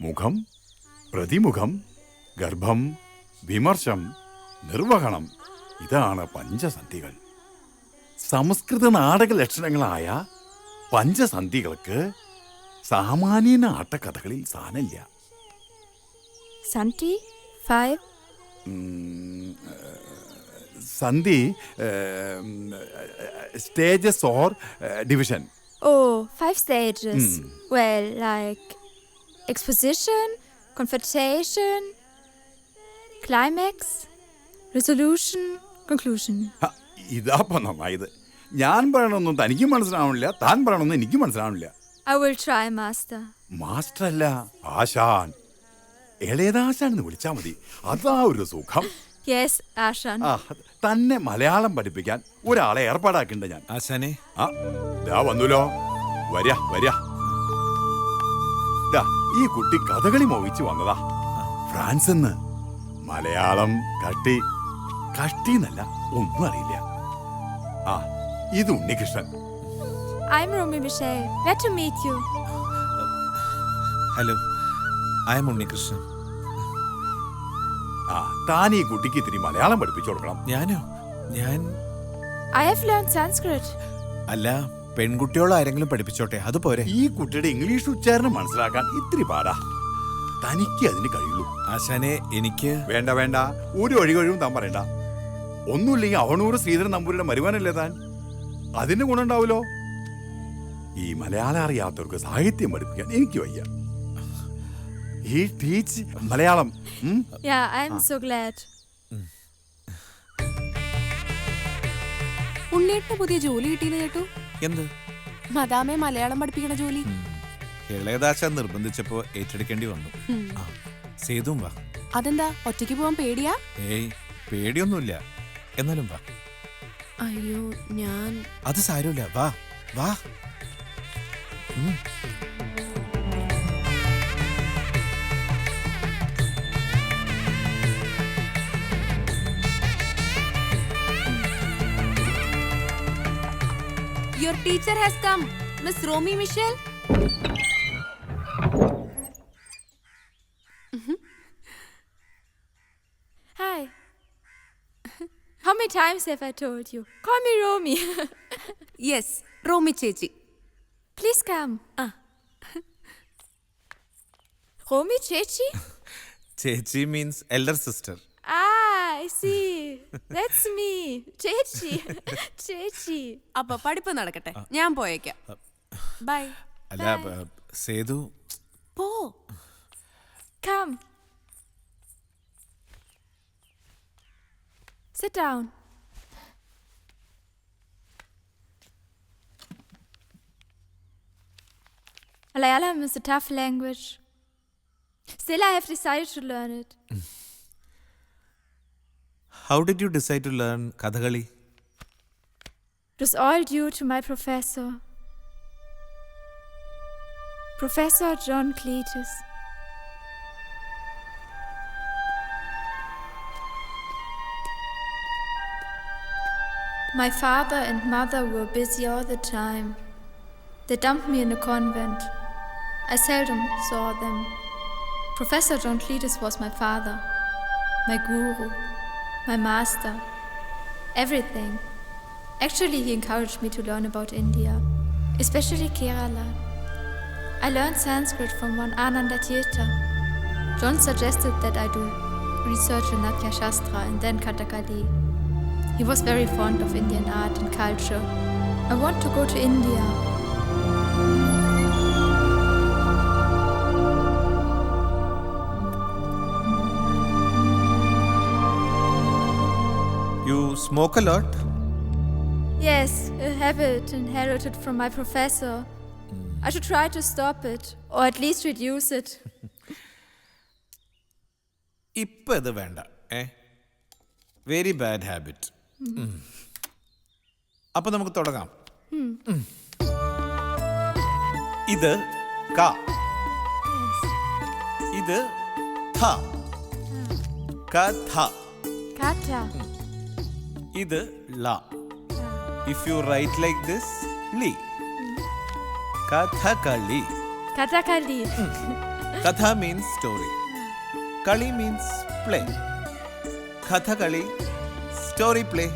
മുഖം, പ്രതിമുഖം, ഗർഭം, വിമർശം, നിർവഹണം. ഇതാണ് പഞ്ചസന്ധികൾ. സംസ്കൃത നാടക ലക്ഷണങ്ങളായ പഞ്ചസന്ധികൾക്ക് സാമാന്യ ആട്ടക്കഥകളിൽ സ്ഥാനമില്ല. Santi? 5? സന്ധി stages or division. Oh, 5 stages. Well, like exposition, confrontation, climax, resolution, conclusion. ഇതാപ്പം നന്നായത്. ഞാൻ പറയണമെന്നും തനിക്ക് മനസ്സിലാവണില്ല, താൻ പറയണമെന്നും എനിക്ക് മനസ്സിലാവണില്ല. I will try, master. Master അല്ല, ആശാൻ. ഇളയതാശാൻ വിളിച്ചാ മതി. അതാ ഒരു സുഖം. Yes, Ashan. തന്നെ മലയാളം പഠിപ്പിക്കാൻ ഒരാളെ ഏർപ്പാടാക്കിണ്ട് ഞാൻ. ആശാനെ, ദാ വന്നല്ലോ. വരാ വരാ. ഈ കുട്ടി കഥകളി മോഹിച്ചു വന്നതാ ഫ്രാൻസിന്ന്. മലയാളം കഷ്ടിന്നല്ല, ഒന്നും അറിയില്ല. ഇത് Unnikrishnan. I'm Romy Michelle. Glad to meet you. Hello, I M Unnikrishnan. താൻ ഈ കുട്ടിക്ക് ഇത്തിരി മലയാളം പഠിപ്പിച്ചു കൊടുക്കണം. ഞാനോ? I have learned Sanskrit. അല്ല, പെൺകുട്ടിയോളാരെങ്കിലും പഠിപ്പിച്ചോട്ടെ, അതുപോരെ. ഈ കുട്ടിയുടെ ഇംഗ്ലീഷ് ഉച്ചാരണം മനസ്സിലാക്കാൻ ഇത്തിരി പാടാ. തനിക്ക് അതിന് കഴിയുള്ളൂ. ആശാനെ, എനിക്ക് വേണ്ട വേണ്ട, ഒരു ഒഴികഴിവും താൻ പറയണ്ട. ഒന്നുമില്ലെങ്കിൽ അവണൂർ ശ്രീധരൻ നമ്പൂരിയുടെ മരുവാനല്ലേ താൻ. അതിന് ഗുണമുണ്ടാവുമല്ലോ. ഈ മലയാളം അറിയാത്തവർക്ക് സാഹിത്യം പഠിപ്പിക്കാൻ എനിക്ക് വയ്യ. ഈ teach Malayalam. Yeah, I'm so glad. ഉണ്ണിയേട്ടന് പുതിയ ജോലി കിട്ടിയെന്ന് കേട്ടു. എന്ത്? മദാമെ മലയാളം പഠിപ്പിക്കണ ജോലി. ഇളയതാശാൻ നിർബന്ധിച്ചപ്പോ ഏറ്റെടുക്കേണ്ടി വന്നു. സേതും വാ. അതെന്താ, ഒറ്റയ്ക്ക് പോവാൻ പേടിയാ? ഏയ്, പേടിയൊന്നുമില്ല. എന്നാലും വാ. അയ്യോ, ഞാൻ അത് സാരമില്ല, വാ വാ. Your teacher has come, Miss Romy Michelle. Hi. How many times have I told you? Call me Romy. Yes, Romy ചേച്ചി. Please come. Romy Chechi? ചേച്ചി means elder sister. I see. That's me. Chechi. Chechi. അപ്പൊ പഠിപ്പ് നടക്കട്ടെ, ഞാൻ പോയേക്കാം. By. അല്ല, സേതു പോ. Come. Sit down. Malayalam is a tough language. Still, I have decided to learn it. How did you decide to learn Kathakali? It was all due to my professor, Professor John Cletus. My father and mother were busy all the time. They dumped me in a convent. I seldom saw them. Professor John Cletus was my father, my guru, my master, everything. Actually, he encouraged me to learn about India, especially Kerala. I learned Sanskrit from one Ananda Tirtha. John suggested that I do research in Natya Shastra and then Kathakali. He was very fond of Indian art and culture. I want to go to India. You smoke a lot? Yes, a habit inherited from my professor. I should try to stop it, or at least reduce it. ഇപ്പൊ ഇത് വേണ്ട. Very bad habit. അപ്പൊ നമുക്ക് തുടങ്ങാം. ഇത് ക, ഇത് ഥ, കഥ. Katha. ഇത് ല. If you write like this, li. Kathakali. Kathakali. Katha means story, kali means play. Kathakali, story play.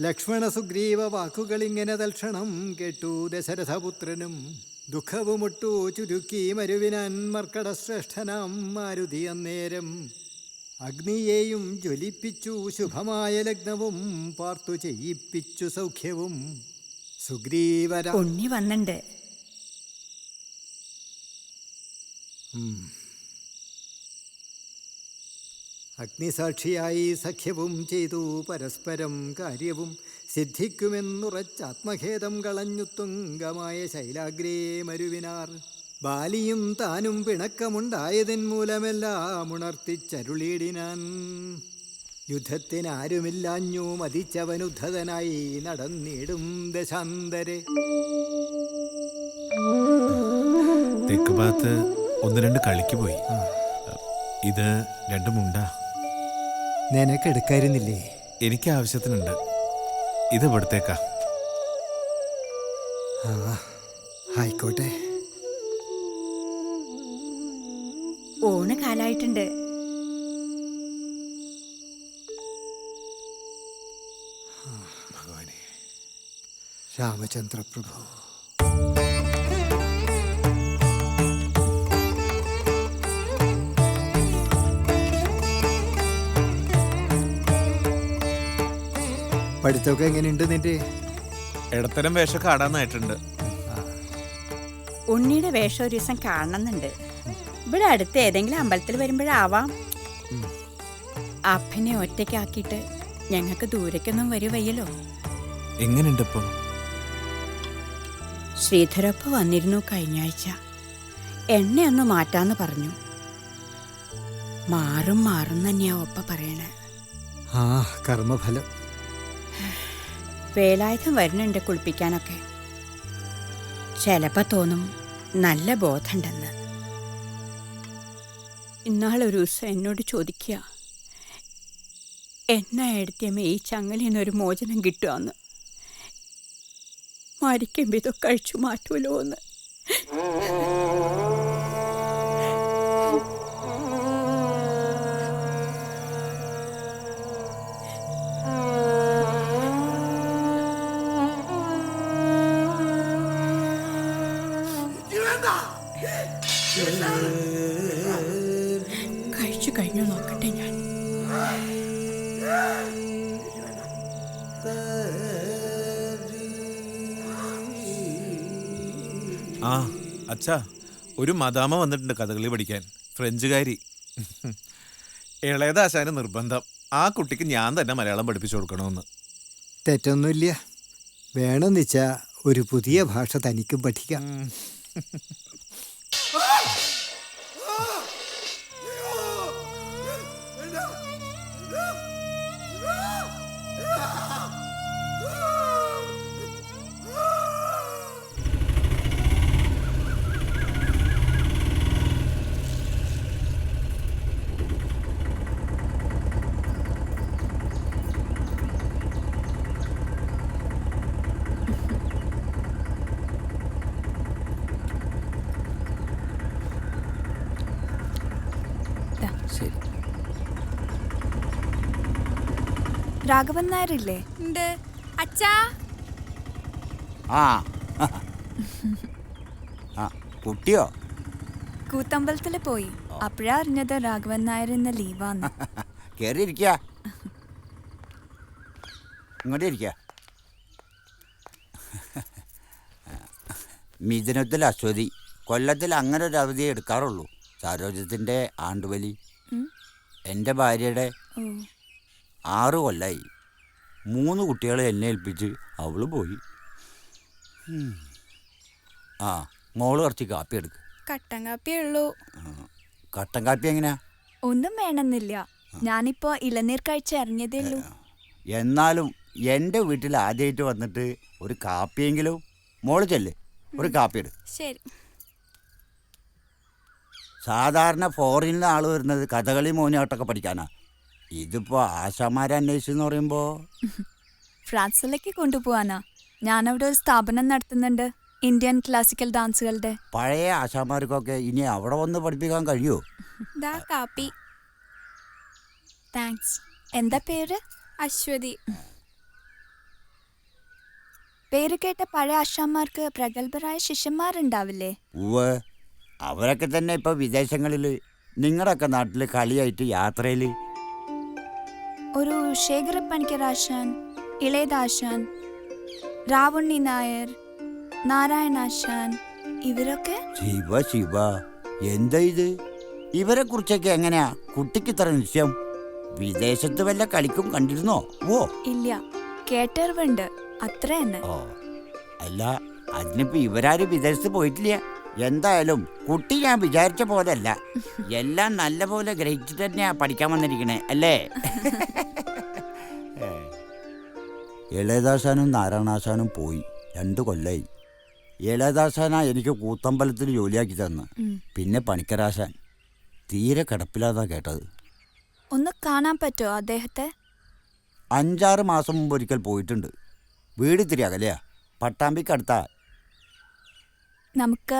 Lakshmana Sugriva വാക്കുകളിങ്ങനെ തൽക്ഷണം കേട്ടു ദശരഥപുത്രനും ദുഃഖവുമൊട്ടു ചുരുക്കി മരുവിനാൻ മർക്കടശ്രേഷ്ഠനാം മാരുതി അന്നേരം അഗ്നിയെയും ജ്വലിപ്പിച്ചു ശുഭമായ ലഗ്നവും പാർത്തു ചെയ്യിപ്പിച്ചു സൗഖ്യവും സുഗ്രീവര ഉണ്ണി വന്നിണ്ട്. അഗ്നിസാക്ഷിയായി സഖ്യവും ചെയ്തു പരസ്പരം കാര്യവും സിദ്ധിക്കുമെന്നുറച്ചാത്മഖേദം കളഞ്ഞു തുങ്കമായ ശൈലാഗ്രേ മരുവിനാർ ബാലിയും താനും പിണക്കമുണ്ടായതിൻ മൂലമെല്ലാം ഉണർത്തിച്ചരുളിയിടിനാൻ. യുദ്ധത്തിനാരുമില്ലാഞ്ഞു മതിച്ചവനുദ്ധതനായി നടന്നിടും ദശാന്തരെ. തെക്ക് ഭാഗത്ത് 1-2 കളിക്ക് പോയി. ഇത് 2 മുണ്ടാ. നിനക്കെടുക്കായിരുന്നില്ലേ? എനിക്ക് ആവശ്യത്തിനുണ്ട്. ഇത് ഇവിടത്തേക്കാ. ആയിക്കോട്ടെ. ഊണ് കാലായിട്ടുണ്ട്. ഭഗവാനെ രാമചന്ദ്രപ്രഭു. പഠിത്തമൊക്കെ എങ്ങനെയുണ്ട് നിന്റെ? ഇടത്തരം വേഷം കാണാന്നായിട്ടുണ്ട്. ഉണ്ണിയുടെ വേഷം ഒരു ദിവസം കാണുന്നുണ്ട്. ഇവിടെ അടുത്ത് ഏതെങ്കിലും അമ്പലത്തിൽ വരുമ്പോഴാവാം. അപ്പനെ ഒറ്റയ്ക്കാക്കിയിട്ട് ഞങ്ങൾക്ക് ദൂരേക്കൊന്നും വരുവയ്യല്ലോ. എങ്ങനെയുണ്ട് ഇപ്പൊ? ശ്രീധരപ്പ വന്നിരുന്നു കഴിഞ്ഞ ആഴ്ച. എണ്ണയൊന്ന് മാറ്റാന്ന് പറഞ്ഞു. മാറും തന്നെയാ ഒപ്പ പറയണേ. കർമ്മഫലം. വേലായുധം വരുന്നുണ്ട് കുളിപ്പിക്കാനൊക്കെ. ചിലപ്പോൾ തോന്നും നല്ല ബോധമുണ്ടെന്ന്. ഇന്നാളൊരു ദിവസം എന്നോട് ചോദിക്കുക, എന്നാ എടുത്തിയമ്മ ഈ ചങ്ങലിന്നൊരു മോചനം കിട്ടുമെന്ന്. മരിക്കുമ്പോൾ ഇതൊക്കെ കഴിച്ചു മാറ്റുമല്ലോ എന്ന്. കഴിച്ചു കഴിഞ്ഞു നോക്കട്ടെ ഞാൻ. അച്ഛാ, ഒരു മദാമ വന്നിട്ടുണ്ട് കഥകളി പഠിക്കാൻ. ഫ്രഞ്ചുകാരി. ഇളയതാശാന് നിർബന്ധം ആ കുട്ടിക്ക് ഞാൻ തന്നെ മലയാളം പഠിപ്പിച്ചു കൊടുക്കണമെന്ന്. തെറ്റൊന്നുമില്ല. വേണമെന്ന് വെച്ചാ ഒരു പുതിയ ഭാഷ തനിക്കും പഠിക്കാം. രാഘവൻ നായരില്ലേ? ഉണ്ട്. അച്ഛാ. കുട്ടിയോ? കൂത്തമ്പലത്തിൽ പോയി. അപ്പോഴാ അറിഞ്ഞത് രാഘവൻ നായർ ഇന്ന് ലീവാന്ന്. കേറിയിരിക്ക. ഇങ്ങോട്ട് ഇരിക്ക. മിഥുനത്തിൽ അശ്വതി. കൊല്ലത്തിൽ അങ്ങനെ ഒരു അവധി എടുക്കാറുള്ളൂ. സരോജത്തിൻ്റെ ആണ്ടുവലി. എൻ്റെ ഭാര്യയുടെ ഓ 6 കൊല്ലായി. 3 കുട്ടികളെ എന്നെ ഏൽപ്പിച്ച് അവള് പോയി. ആ മോള് കുറച്ച് കാപ്പി എടുക്ക്. കട്ടൻ കാപ്പിയേ ഉള്ളൂ. കട്ടൻ കാപ്പി എങ്ങനെയാ? ഒന്നും വേണമെന്നില്ല. ഞാനിപ്പോ ഇളനീർ കഴിച്ച് ഇറങ്ങിയതേ ഉള്ളൂ. എന്നാലും എൻ്റെ വീട്ടിൽ ആദ്യമായിട്ട് വന്നിട്ട് ഒരു കാപ്പിയെങ്കിലും മോള് ചെല്ല്, ഒരു കാപ്പി എടുക്ക്. ശരി. സാധാരണ ഫോറിനിലെ ആൾ വരുന്നത് കഥകളി മോഹിനിയാട്ടമൊക്കെ പഠിക്കാനാ. ഇതിപ്പോൾ ആശാമാരെ അന്വേഷിച്ചെന്ന് പറയുമ്പോൾ ഫ്രാൻസിലേക്ക് കൊണ്ടുപോവാനാ. ഞാനവിടെ ഒരു സ്ഥാപനം നടത്തുന്നുണ്ട്, ഇന്ത്യൻ ക്ലാസിക്കൽ ഡാൻസുകളുടെ. പഴയ ആശാമാർക്കൊക്കെ ഇനി അവിടെ വന്ന് പഠിപ്പിക്കാൻ കഴിയുമോ? ദാ കാപ്പി. താങ്ക്സ്. എന്താ പേര്? അശ്വതി. പേര് കേട്ട പഴയ ആശാന്മാർക്ക് പ്രഗത്ഭരായ ശിഷ്യന്മാരുണ്ടാവില്ലേ? ഉവ്വ്, അവരൊക്കെ തന്നെ ഇപ്പോൾ വിദേശങ്ങളിൽ, നിങ്ങളുടെയൊക്കെ നാട്ടിൽ കളിയായിട്ട് യാത്രയിൽ. ഒരു ശേഖരപ്പണിക്കർ ആശാൻ, ഇളയദാശാൻ, രാവുണ്ണി നായർ, നാരായണാശാൻ, ഇവരൊക്കെ. ശിവ ശിവ, എന്താ ഇത്? ഇവരെ കുറിച്ചൊക്കെ എങ്ങനെയാ കുട്ടിക്ക് ഇത്ര നിശ്ചയം? വിദേശത്ത് വല്ല കളിക്കും കണ്ടിരുന്നോ? ഓ ഇല്ല, കേട്ടറിവുണ്ട്, അത്ര തന്നെ. ഓ അല്ല, അതിനിപ്പോ ഇവരാരും വിദേശത്ത് പോയിട്ടില്ല. എന്തായാലും കുട്ടി ഞാൻ വിചാരിച്ച പോലെയല്ല. എല്ലാം നല്ല പോലെ ഗ്രഹിച്ചിട്ട് തന്നെയാ പഠിക്കാൻ വന്നിരിക്കണേ അല്ലേ? ഇളയദാസാനും നാരായണാശാനും പോയി 2 കൊല്ലായി. ഇളയദാസാനാ എനിക്ക് കൂത്തമ്പലത്തിൽ ജോലിയാക്കി തന്ന്. പിന്നെ പണിക്കരാശാൻ തീരെ കിടപ്പില്ലാതാ കേട്ടത്. ഒന്ന് കാണാൻ പറ്റുമോ അദ്ദേഹത്തെ? 5-6 മാസം മുമ്പ് ഒരിക്കൽ പോയിട്ടുണ്ട്. വീട് ഇത്തിരി അകലെയാ, പട്ടാമ്പിക്കടുത്താ. നമുക്ക്